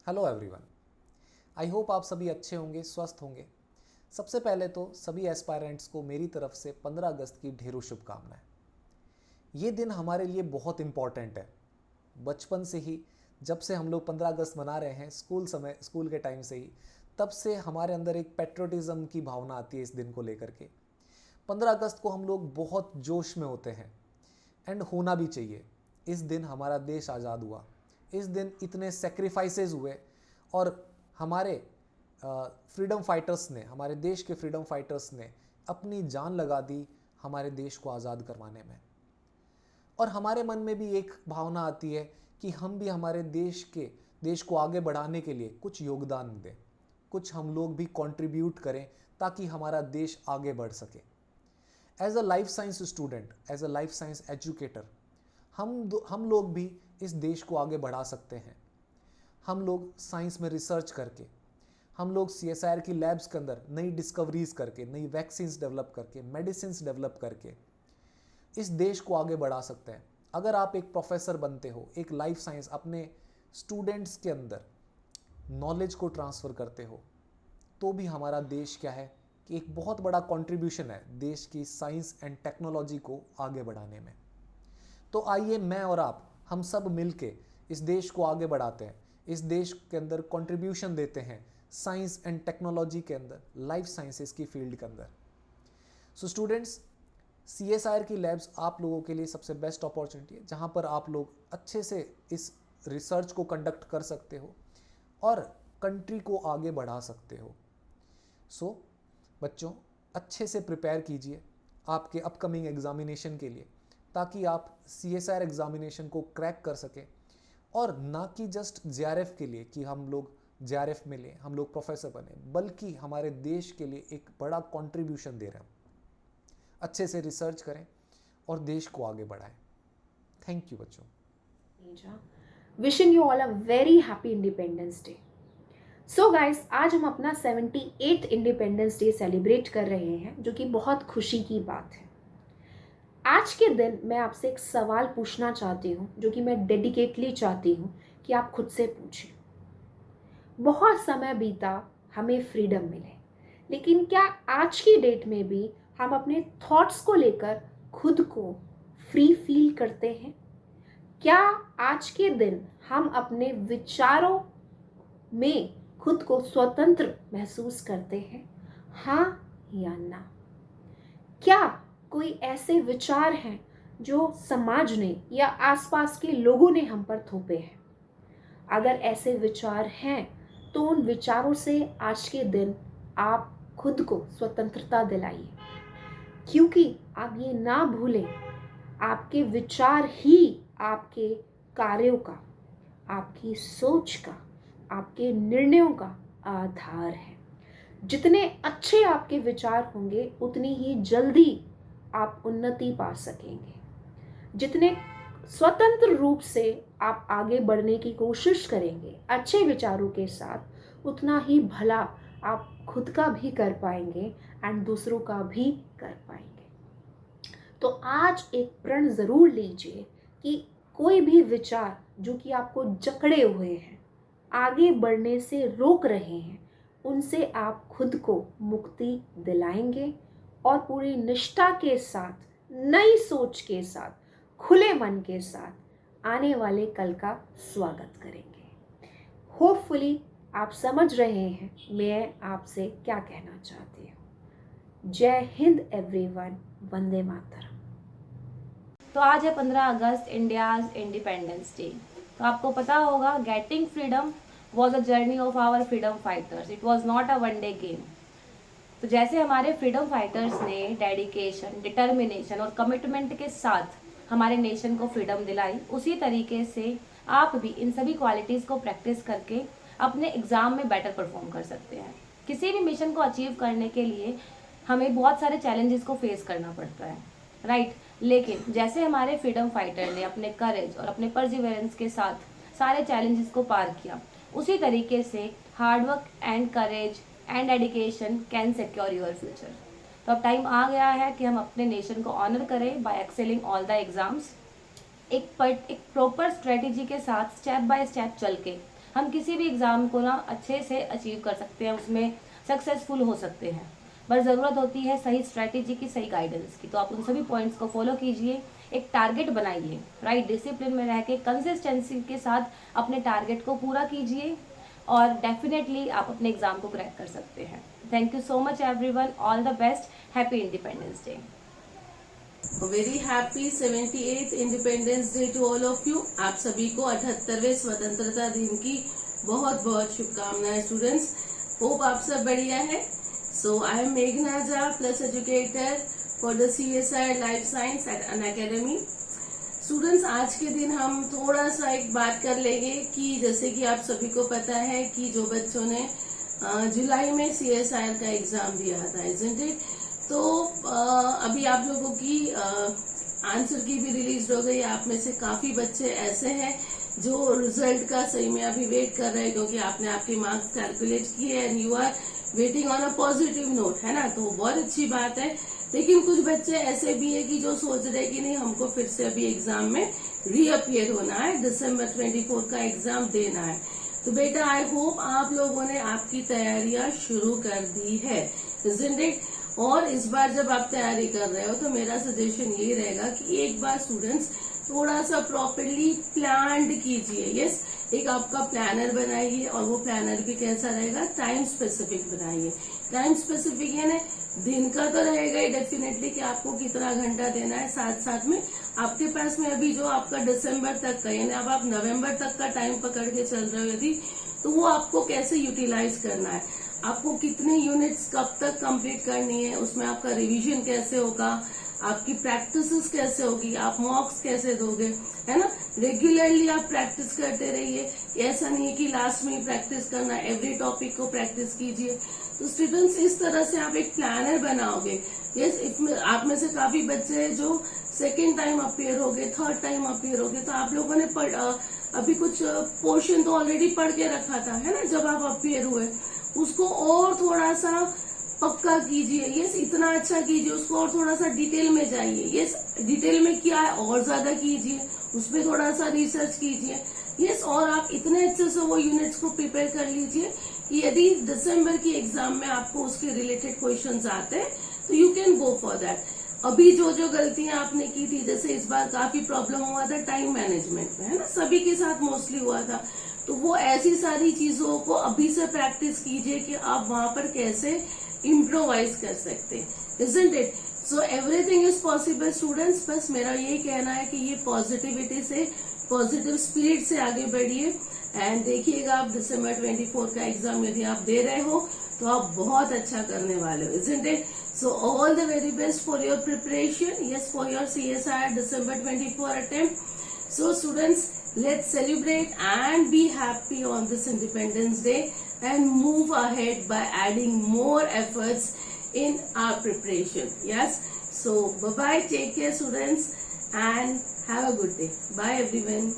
Hello everyone. I hope आप सभी अच्छे होंगे, स्वस्थ होंगे। सबसे पहले तो सभी एस्पायरेंट्स को मेरी तरफ से 15 अगस्त की ढेरों शुभकामनाएं। ये दिन हमारे लिए बहुत इम्पॉर्टेंट है। बचपन से ही जब से हम लोग 15 अगस्त मना रहे हैं, स्कूल के टाइम से ही, तब से हमारे अंदर एक पेट्रोटिज्म की भावना आती है इस दिन को लेकर के। 15 अगस्त को हम लोग बहुत जोश में होते हैं एंड होना भी चाहिए। इस दिन हमारा देश आज़ाद हुआ, इस दिन इतने सेक्रीफाइसेस हुए और हमारे फ्रीडम फाइटर्स ने, हमारे देश के फ्रीडम फाइटर्स ने अपनी जान लगा दी हमारे देश को आज़ाद करवाने में। और हमारे मन में भी एक भावना आती है कि हम भी हमारे देश को आगे बढ़ाने के लिए कुछ योगदान दें, कुछ हम लोग भी कंट्रीब्यूट करें ताकि हमारा देश आगे बढ़ सके। As a life science student, as a life science educator, हम लोग भी इस देश को आगे बढ़ा सकते हैं। हम लोग साइंस में रिसर्च करके, हम लोग CSIR की लैब्स के अंदर नई डिस्कवरीज करके, नई वैक्सीन्स डेवलप करके, मेडिसिन्स डेवलप करके इस देश को आगे बढ़ा सकते हैं। अगर आप एक प्रोफेसर बनते हो, एक लाइफ साइंस अपने स्टूडेंट्स के अंदर नॉलेज को ट्रांसफ़र करते हो, तो भी हमारा देश क्या है कि एक बहुत बड़ा कंट्रीब्यूशन है देश की साइंस एंड टेक्नोलॉजी को आगे बढ़ाने में। तो आइए मैं और आप, हम सब मिलके इस देश को आगे बढ़ाते हैं, इस देश के अंदर कंट्रीब्यूशन देते हैं साइंस एंड टेक्नोलॉजी के अंदर, लाइफ साइंसेस की फील्ड के अंदर। सो स्टूडेंट्स, CSIR की लैब्स आप लोगों के लिए सबसे बेस्ट अपॉर्चुनिटी है, जहाँ पर आप लोग अच्छे से इस रिसर्च को कंडक्ट कर सकते हो और कंट्री को आगे बढ़ा सकते हो। सो बच्चों, अच्छे से प्रिपेयर कीजिए आपके अपकमिंग एग्जामिनेशन के लिए, ताकि आप CSIR एग्जामिनेशन को क्रैक कर सकें, और ना कि जस्ट JRF के लिए कि हम लोग JRF में लें, हम लोग प्रोफेसर बने, बल्कि हमारे देश के लिए एक बड़ा कंट्रीब्यूशन दे रहे हैं। अच्छे से रिसर्च करें और देश को आगे बढ़ाएं। थैंक यू बच्चों। Wishing you all a very happy independence day. So guys, आज हम अपना 78th इंडिपेंडेंस डे सेलिब्रेट कर रहे हैं, जो कि बहुत खुशी की बात है। आज के दिन मैं आपसे एक सवाल पूछना चाहती हूँ, जो कि मैं डेडिकेटली चाहती हूँ कि आप खुद से पूछें। बहुत समय बीता, हमें फ्रीडम मिले, लेकिन क्या आज की डेट में भी हम अपने थॉट्स को लेकर खुद को फ्री फील करते हैं? क्या आज के दिन हम अपने विचारों में खुद को स्वतंत्र महसूस करते हैं? हाँ या ना? क्या कोई ऐसे विचार हैं जो समाज ने या आसपास के लोगों ने हम पर थोपे हैं? अगर ऐसे विचार हैं, तो उन विचारों से आज के दिन आप खुद को स्वतंत्रता दिलाइए, क्योंकि आप ये ना भूलें, आपके विचार ही आपके कार्यों का, आपकी सोच का, आपके निर्णयों का आधार है। जितने अच्छे आपके विचार होंगे, उतनी ही जल्दी आप उन्नति पा सकेंगे। जितने स्वतंत्र रूप से आप आगे बढ़ने की कोशिश करेंगे अच्छे विचारों के साथ, उतना ही भला आप खुद का भी कर पाएंगे एंड दूसरों का भी कर पाएंगे। तो आज एक प्रण जरूर लीजिए कि कोई भी विचार जो कि आपको जकड़े हुए हैं, आगे बढ़ने से रोक रहे हैं, उनसे आप खुद को मुक्ति दिलाएंगे और पूरी निष्ठा के साथ, नई सोच के साथ, खुले मन के साथ आने वाले कल का स्वागत करेंगे। होपफुली आप समझ रहे हैं मैं आपसे क्या कहना चाहती हूँ। जय हिंद एवरीवन, वंदे मातरम। तो आज है 15 अगस्त, इंडियाज इंडिपेंडेंस डे। तो आपको पता होगा, getting freedom was a journey of our freedom fighters, it was not a one day game. तो जैसे हमारे फ्रीडम फाइटर्स ने डेडिकेशन, डिटर्मिनेशन और कमिटमेंट के साथ हमारे नेशन को फ्रीडम दिलाई, उसी तरीके से आप भी इन सभी क्वालिटीज़ को प्रैक्टिस करके अपने एग्ज़ाम में बेटर परफॉर्म कर सकते हैं। किसी भी मिशन को अचीव करने के लिए हमें बहुत सारे चैलेंजेस को फेस करना पड़ता है, राइट। लेकिन जैसे हमारे फ्रीडम फाइटर ने अपने करेज और अपने परसिवरेंस के साथ सारे चैलेंजेस को पार किया, उसी तरीके से hard work and courage and dedication can secure your future. तो अब टाइम आ गया है कि हम अपने नेशन को ऑनर करें by excelling all the exams. एक प्रॉपर स्ट्रेटेजी के साथ स्टेप बाय स्टेप चल के हम किसी भी एग्ज़ाम को ना अच्छे से अचीव कर सकते हैं, उसमें सक्सेसफुल हो सकते हैं, बस ज़रूरत होती है सही स्ट्रैटेजी की, सही गाइडेंस की। तो आप उन सभी पॉइंट्स को फॉलो कीजिए, एक टारगेट बनाइए, राइट, डिसिप्लिन में रह के कंसिस्टेंसी के साथ अपने टारगेट को पूरा कीजिए और डेफिनेटली आप अपने एग्ज़ाम को क्रैक कर सकते हैं। Thank you so much everyone, all the best, happy independence day. Very happy 78th independence day to all of you. आप सभी को 78वें स्वतंत्रता दिन की बहुत बहुत शुभकामनाएं स्टूडेंट्स। होप आप सब बढ़िया है। सो आई एम मेघना Jha, plus educator for the CSIR life science at Unacademy. Students, आज के दिन हम थोड़ा सा एक बात कर लेंगे कि जैसे कि आप सभी को पता है कि जो बच्चों ने जुलाई में CSIR का एग्जाम दिया था, इजंट इट, तो अभी आप लोगों की आंसर की भी रिलीज हो गई। आप में से काफी बच्चे ऐसे हैं जो रिजल्ट का सही में अभी वेट कर रहे हैं, क्योंकि आपने आपके मार्क्स कैलकुलेट किए and you are waiting on a positive note, है ना, तो बहुत अच्छी बात है। लेकिन कुछ बच्चे ऐसे भी है कि जो सोच रहे कि नहीं, हमको फिर से अभी एग्जाम में रीअपियर होना है, दिसंबर 24 का एग्जाम देना है। तो बेटा, आई होप आप लोगों ने आपकी तैयारियां शुरू कर दी है, इजंट इट? और इस बार जब आप तैयारी कर रहे हो तो मेरा सजेशन ये रहेगा कि एक बार स्टूडेंट्स थोड़ा सा प्रॉपर्ली प्लान्ड कीजिए। यस, एक आपका प्लानर बनाइए और वो प्लानर भी कैसा रहेगा, टाइम स्पेसिफिक बनाइए। टाइम स्पेसिफिक है ना, दिन का तो रहेगा ही डेफिनेटली कि आपको कितना घंटा देना है, साथ साथ में आपके पास में अभी जो आपका दिसंबर तक का, यानी अब आप नवंबर तक का टाइम पकड़ के चल रहे हो यदि, तो वो आपको कैसे यूटिलाइज करना है, आपको कितने यूनिट्स कब तक कंप्लीट करनी है, उसमें आपका रिवीजन कैसे होगा, आपकी प्रैक्टिसेस कैसे होगी, आप मॉक्स कैसे दोगे, है ना। रेगुलरली आप प्रैक्टिस करते रहिए। ऐसा नहीं है कि लास्ट में ही प्रैक्टिस करना, एवरी टॉपिक को प्रैक्टिस कीजिए। तो स्टूडेंट्स, इस तरह से आप एक प्लानर बनाओगे। यस, आप में से काफी बच्चे हैं जो सेकेंड टाइम अपियर हो गए, थर्ड टाइम अपियर हो गए, तो आप लोगों ने अभी कुछ पोर्शन तो ऑलरेडी पढ़ के रखा था, है ना, जब आप अपियर हुए, उसको और थोड़ा सा पक्का कीजिए। यस, इतना अच्छा कीजिए, उसको और थोड़ा सा डिटेल में जाइए। यस, डिटेल में क्या है और ज्यादा कीजिए, उसपे थोड़ा सा रिसर्च कीजिए। यस, और आप इतने अच्छे से वो यूनिट्स को प्रिपेयर कर लीजिए कि यदि दिसंबर की एग्जाम में आपको उसके रिलेटेड क्वेश्चंस आते हैं तो you can go for that. अभी जो जो गलतियां आपने की थी, जैसे इस बार काफी प्रॉब्लम हुआ था टाइम मैनेजमेंट में, है ना, सभी के साथ मोस्टली हुआ था, तो वो ऐसी सारी चीजों को अभी से प्रैक्टिस कीजिए कि आप वहां पर कैसे इम्प्रोवाइज कर सकते हैं, isn't it? So everything is possible students. बस मेरा यही कहना है कि ये पॉजिटिविटी से, पॉजिटिव स्पिरिट से आगे बढ़िए एंड देखिएगा आप दिसंबर 24 का एग्जाम यदि आप दे रहे हो तो आप बहुत अच्छा करने वाले हो, isn't it? So all the very best for your preparation, yes, for your CSIR December 24 attempt. So students, let's celebrate and be happy on this Independence Day and move ahead by adding more efforts in our preparation. Yes, so bye bye, take care students and have a good day. Bye everyone.